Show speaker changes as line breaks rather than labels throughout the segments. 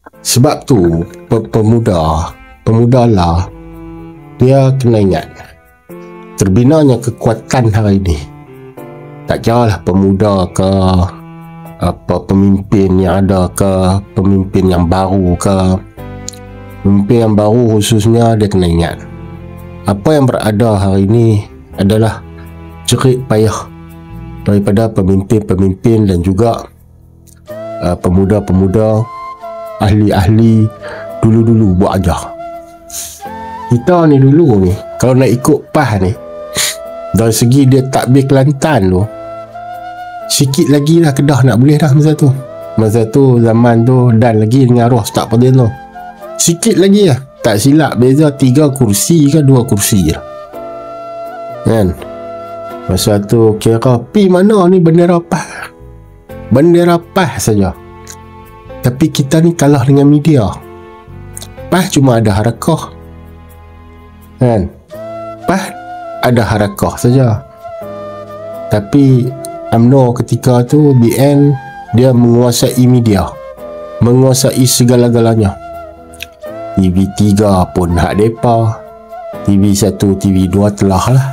Sebab tu pemuda lah, dia kena ingat terbinanya kekuatan hari ini. Tak kira lah pemuda ke apa, pemimpin yang ada ke, pemimpin yang baru ke. Pemimpin yang baru khususnya, dia kena ingat apa yang berada hari ini adalah jerit payah daripada pemimpin-pemimpin dan juga pemuda-pemuda, ahli-ahli dulu-dulu buat ajar. Kita ni dulu ni, kalau nak ikut PAS ni, dari segi dia takbir Kelantan tu, sikit lagi lah Kedah nak boleh dah masa tu zaman tu, dan lagi dengan arwah Ustaz Fadil tu, sikit lagi lah. Tak silap beza 3 kursi ke 2 kursi lah kan. Masa tu kira pi mana ni bendera PAS saja. Tapi kita ni kalah dengan media. PAS cuma ada harakah kan, PAS ada harakah saja. Tapi UMNO ketika tu, BN, dia menguasai media, menguasai segala-galanya. TV3 pun hak depa, TV1, TV2 telah lah.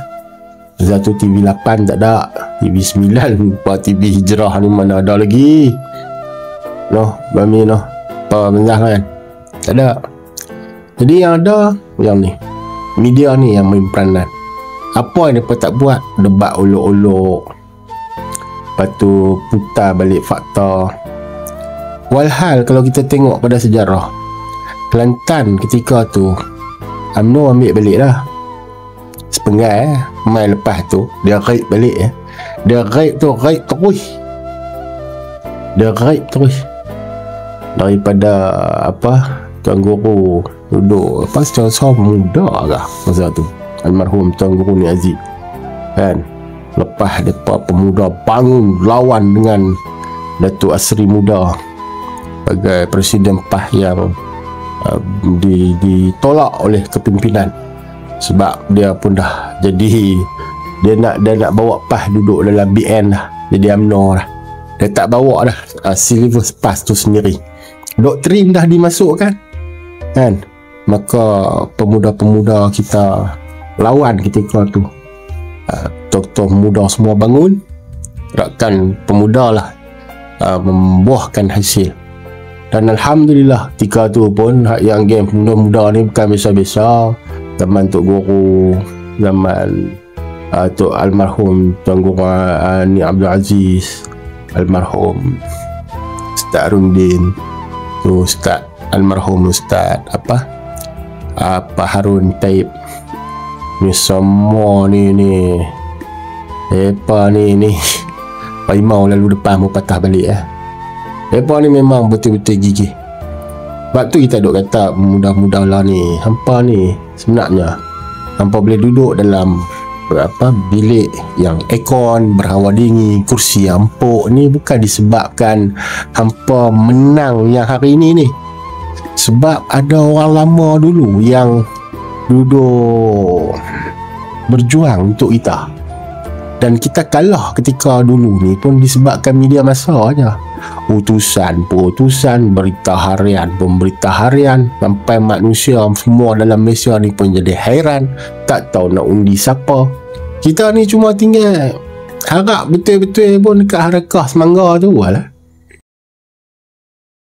Satu TV8 tak ada, TV9 lupa, TV Hijrah ni mana ada lagi. Noh, Bami noh, apa benda kan? Tak ada. Jadi yang ada yang ni, media ni yang main peranan. Apa yang mereka tak buat? Debat olok-olok, lepas tu putar balik fakta. Walhal kalau kita tengok pada sejarah Kelantan ketika tu, UMNO ambil balik dah sepenggai mai lepas tu dia raid balik dia raid terus daripada apa, Tuan Guru duduk apa secara muda lah masa tu, almarhum Tuan Guru Ni Aziz kan. Lepas depa pemuda bangun lawan dengan Datuk Asri Muda sebagai Presiden PAS yang ditolak oleh kepimpinan sebab dia pun dah jadi, dia nak bawa PAS duduk dalam BN dah, jadi UMNO dah. Dia tak bawa dah silibus PAS tu sendiri, doktrin dah dimasukkan kan. Maka pemuda-pemuda kita lawan ketika tu, tokoh muda semua bangun, gerakan pemuda lah membuahkan hasil. Dan Alhamdulillah ketika tu pun yang geng muda-muda ni bukan biasa-biasa. Zaman Tok Guru, zaman Tok almarhum Tuan Guru Ni Abdul Aziz, almarhum Ustaz Rundin tu, Ustaz almarhum Ustaz apa Harun Taib, ni semua ni apa ni Pak Imau lalu depan mau patah balik mereka ni memang betul-betul gigih. Sebab tu kita duk kata mudah-mudah lah ni, hampa ni sebenarnya hampa boleh duduk dalam bilik yang aircon, berhawa dingin, kursi yang empuk ni bukan disebabkan hampa menang yang hari ni. Sebab ada orang lama dulu yang duduk berjuang untuk kita, dan kita kalah ketika dulu ni pun disebabkan media masa aja. Utusan, berita harian, pemberita harian, sampai manusia semua dalam Malaysia ni pun jadi hairan, tak tahu nak undi siapa. Kita ni cuma tinggal harap betul-betul pun dekat harakah semangga tu lah.